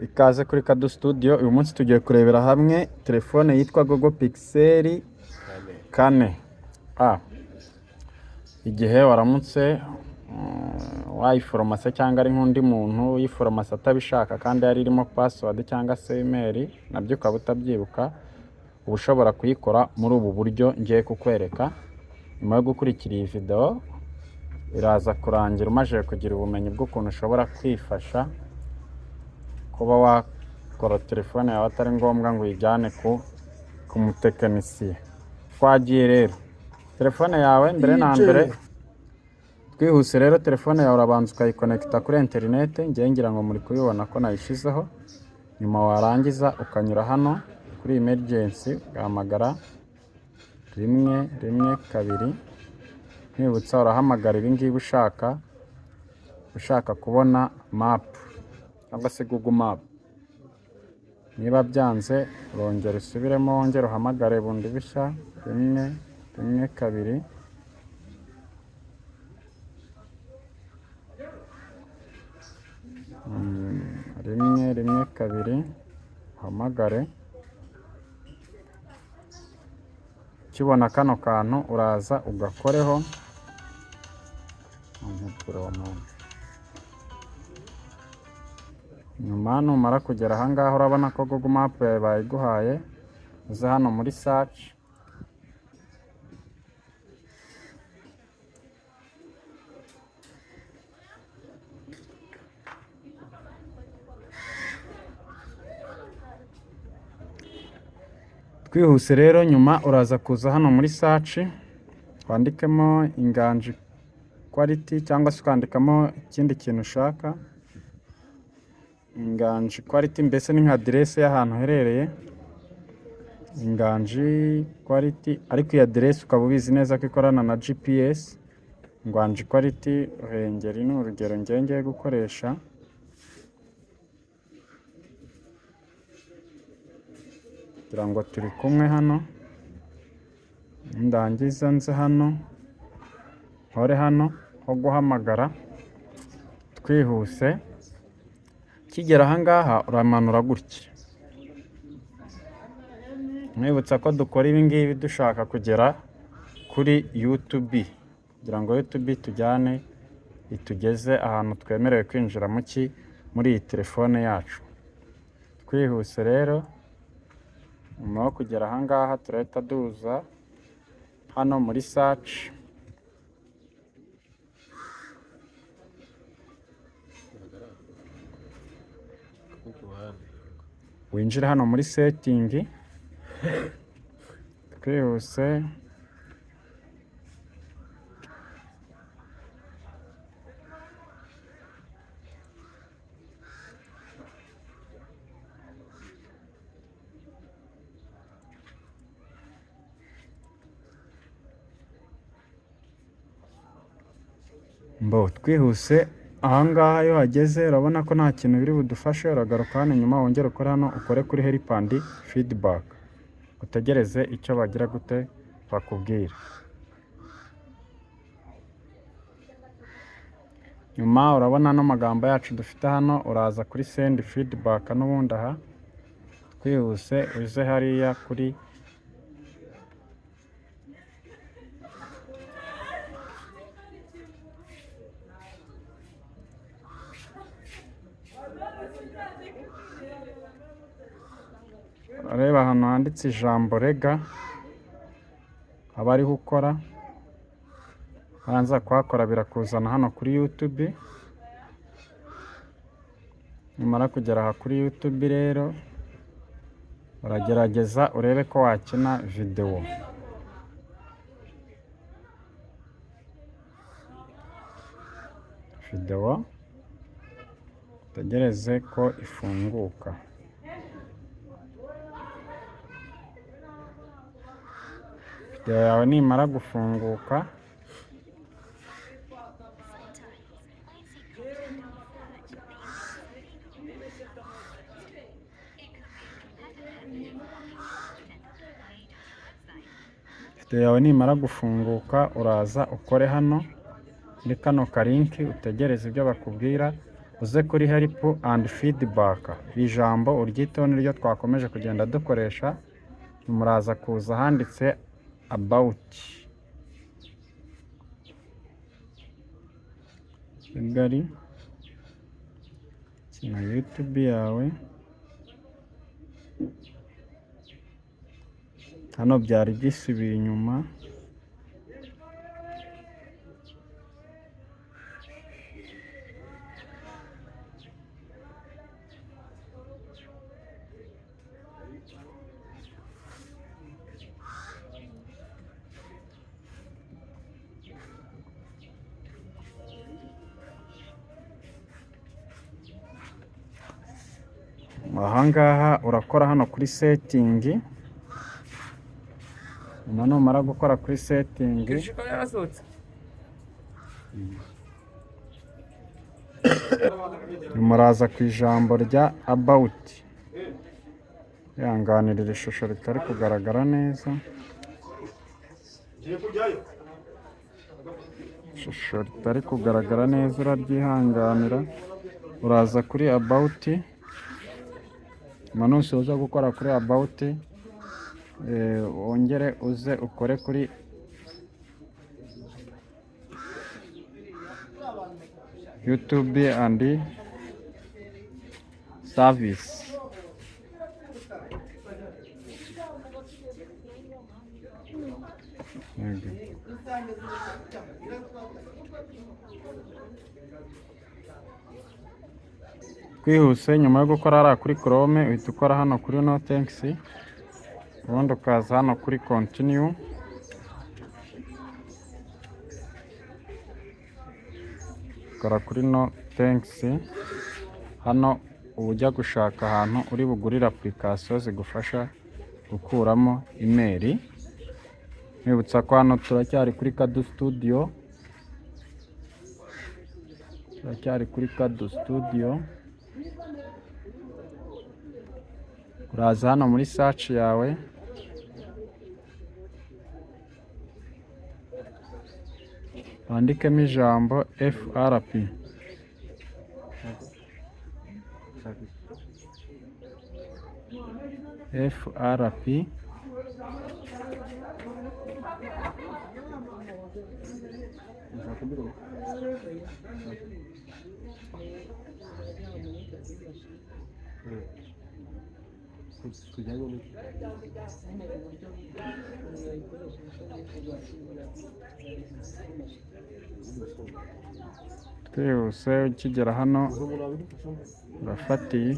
Ikaze kuri Kado Studio. Uyu munsi tugiye kurebera hamwe telefone yitwa Google Pixel 4a. Igihe waramutse wayiforomase cyangwa ari nk'undi muntu uyiforomase atabishaka kandi yari irimo password cyangwa se email nabyo ukaba utabyibuka, uba ushobora kuyikora muri ubu buryo ngiye kukwereka. Nyuma yo gukurikira iyi video iraza kurangira umaze kugira ubumenyi bw'ukuntu ushobora kwifasha kuba wakora telefone yawe atari ngombwa ngo uyijyane ku mutekinisiye. Twagiye rero, telefone yawe mbere na mbere twihuse rero, telefone yawe urabanza ukayikonekita kuri interineti. Ngiye ngira ngo muri kubibona ko nayishyizeho. Nyuma warangiza ukanyura hano kuri emergency ugahamagara 112. Nibutsa urahamagara ibi ngibi ushaka kubona map cyangwa se Google Map. Niba byanze urongera usubiremo wongera uhamagare bundi bishya 112. rimwe kabiri uhamagare. Ukibona kano kantu uraza ugakoreho. Nyuma numara kugera aha ngaha urabona ko Google Map bayiguhaye. Uze hano muri search. Twihuse rero, nyuma uraza kuza hano muri search wandikemo Inganji Quality cyangwa se ukandikamo ikindi kintu ushaka. Inganji Quality mbese ni nka adresse y'ahantu herereye. Inganji Quality, ariko iyi adresse ukaba ubizi neza ko ikorana na GPS. Inganji Quality Ruhengeri ni urugero ngiye gukoresha. Kugira ngo turi kumwe hano, ndangiza nze hano nkore hano ho guhamagara. Twihuse, kigera aha ngaha uramanura gutya. Mwibutsa ko dukora ibi ngibi dushaka kugera kuri YouTube, kugira ngo YouTube tujyane itugeze ahantu twemerewe kwinjira muri iyi telefone yacu. Twihuse rero, nyuma yo kugera aha ngaha turahita duza hano muri search. Winjira hano muri setting. Twihuse, twihuse aha ngaha iyo hageze urabona ko nta kintu biri budufashe. Uragaruka hano nyuma wongera ukora hano, ukore kuri help and feedback, utegereze icyo bagira gute bakubwira. Nyuma urabona no magambo yacu dufite hano, uraza kuri send feedback n'ubundi aha. Twihuse uze hariya kuri reba hano handitse ijambo rega, aba ariho ukora. Hanza kuhakora birakuzana hano kuri YouTube. Nyamara kugera aha kuri YouTube rero uragerageza urebe ko wakina video utegereze ko ifunguka. Video yawe nimara gufunguka uraza ukore hano muri kano kalinki, utegereze ibyo bakubwira. uze kuri help and feedback. Iri jambo uryiteho niryo twakomeje kugenda dukoresha, muraza kuza handitse about Kigali na YouTube yawe. Hano byari byisubiye inyuma, ahangaha urakora hano kuri setting. Numara gukora kuri setting, muraza ku ijambo rya about. Yanganira iri shusho ritari kugaragara neza, ishusho ritari kugaragara neza uraryihanganira. Uraza kuri about, manuse uza gukora kuri about, wongere uze ukore kuri YouTube and service. Kwihuse, nyuma yo gukora hariya kuri Chrome uhita ukora hano kuri no thanks, ubundi ukaza hano kuri continue. Ukora kuri no thanks. Hano uba ujya gushaka ahantu uri bugurire application zigufasha gukuramo imeri. Mwibutsa ko hano turacyari kuri Kadu Studio, Uraza hano muri search yawe, wandikemo ijambo FRP. Twihuse, ukigera hano urafatiye.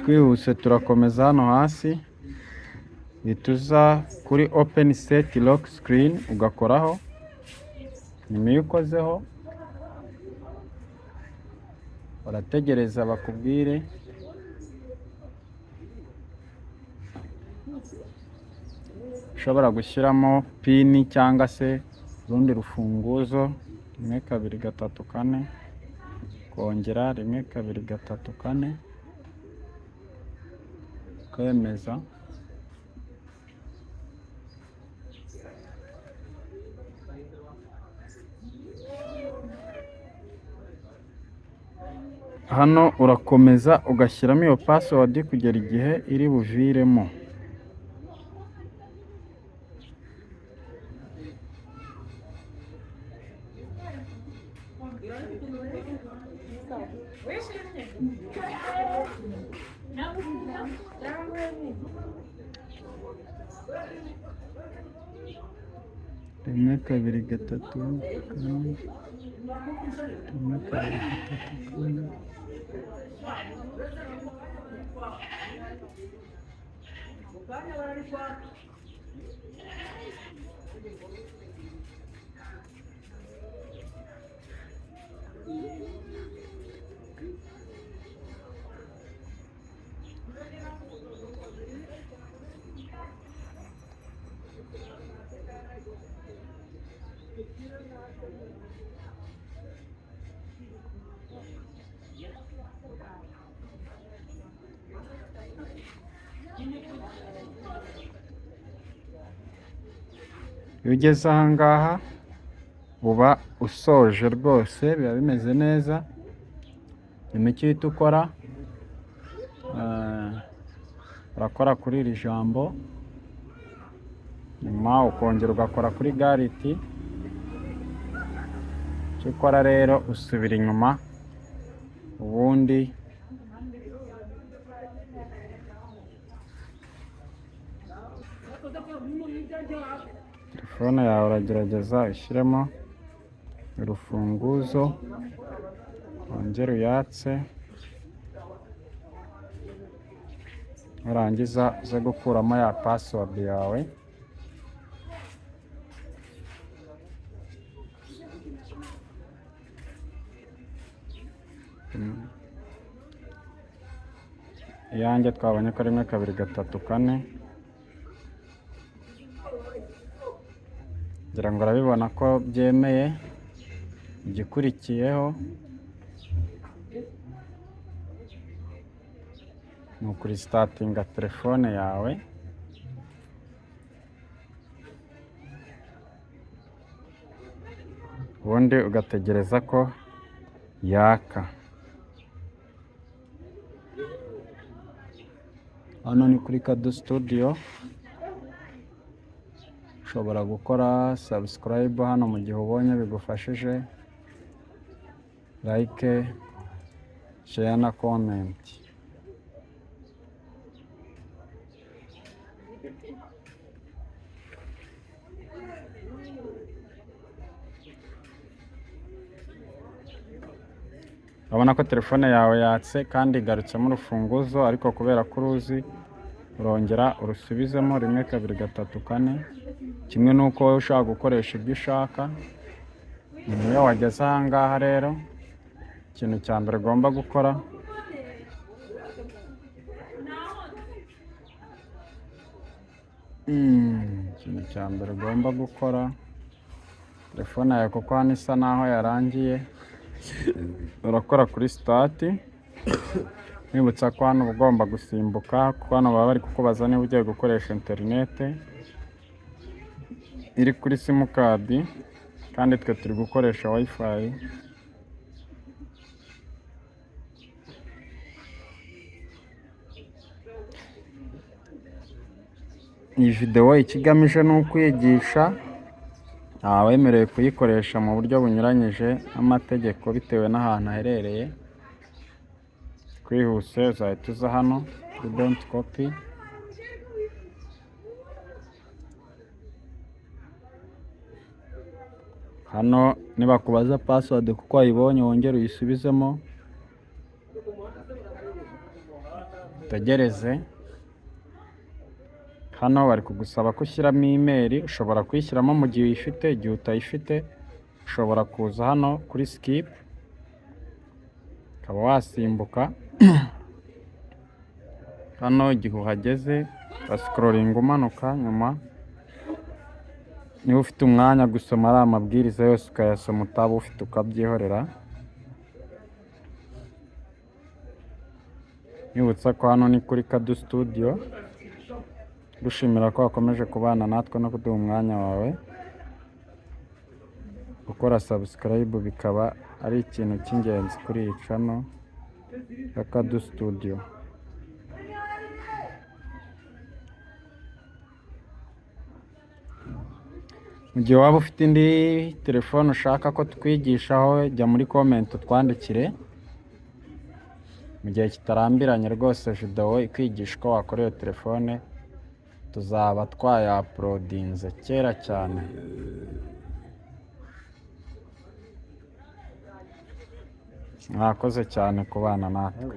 Twihuse, turakomeza hano hasi, bituza kuri open set lock screen ugakoraho. Nyuma iyo ukozeho urategereza bakubwire. Ushobora gushyiramo pini cyangwa se urundi rufunguzo. 1 2 3 4, kongera 1 2 3 4, kwemeza. Hano urakomeza ugashyiramo iyo password kugera igihe iri buviremo. Rimwe kabiri gatatu kane, rimwe kabiri gatatu kane. Iyo ugeze aha ngaha uba usoje rwose, biba bimeze neza. Nyuma icyo uhita ukora, urakora kuri iri jambo, nyuma ukongera ugakora kuri gariti. Icyo ukora rero usubira inyuma, ubundi telefone yawe uragerageza ushyiremo urufunguzo, wongere uyatse, nurangiza uze gukuramo ya password yawe. Iyanjye twabonye ko 1 2 3 4. Ngira ngo urabibona ko byemeye. Igikurikiyeho ni ukurisitatinga telefone yawe, ubundi ugategereza ko yaka. Hano ni kuri Kado Studio. Ushobora gukora subscribe hano mu gihe ubonye bigufashije, like, share na comment. Urabona ko telefone yawe yatse kandi igarutsemo urufunguzo, ariko kubera ko uruzi urongera urusubizemo 1 2 3 4. Kimwe n'uko wowe ushaka gukoresha ibyo ushaka. Iyo wageze aha ngaha rero, ikintu cya mbere ugomba gukora, telefone yawe kuko hano isa naho yarangiye, urakora kuri start. Nibutsa ko hano ugomba gusimbuka, kuko hano baba bari kukubaza niba ugiye gukoresha interinete iri kuri simukadi, kandi twe turi gukoresha wifi. Iyi video ikigamije ni ukwigisha awemerewe kuyikoresha mu buryo bunyuranyije n'amategeko bitewe n'ahantu aherereye. Kwihuse uzahita uza hano kuri don't copy. Hano nibakubaza password kuko wayibonye, wongere uyisubizemo, utegereze. Hano bari kugusaba ko ushyiramo email. Ushobora kuyishyiramo mu gihe uyifite, igihe utayifite ushobora kuza hano kuri skip ukaba wasimbuka. Hano igihe uhageze scrolling umanuka, nyuma niba ufite umwanya gusoma ari amabwiriza yose ukayasoma, utaba ufite ukabyihorera. Nibutsa ko hano ni kuri Kado Studio. Dushimira ko wakomeje kubana natwe no kuduha umwanya wawe. Gukora subscribe bikaba ari ikintu cy'ingenzi kuri iyi channel ya Kado Studio. Mu gihe waba ufite indi telefone ushaka ko twigishaho, jya muri comment utwandikire. Mu gihe kitarambiranye rwose video ikwigisha uko wakora iyo telefone tuzaba twaya-uploadinze kera cyane. Mwakoze cyane kubana natwe.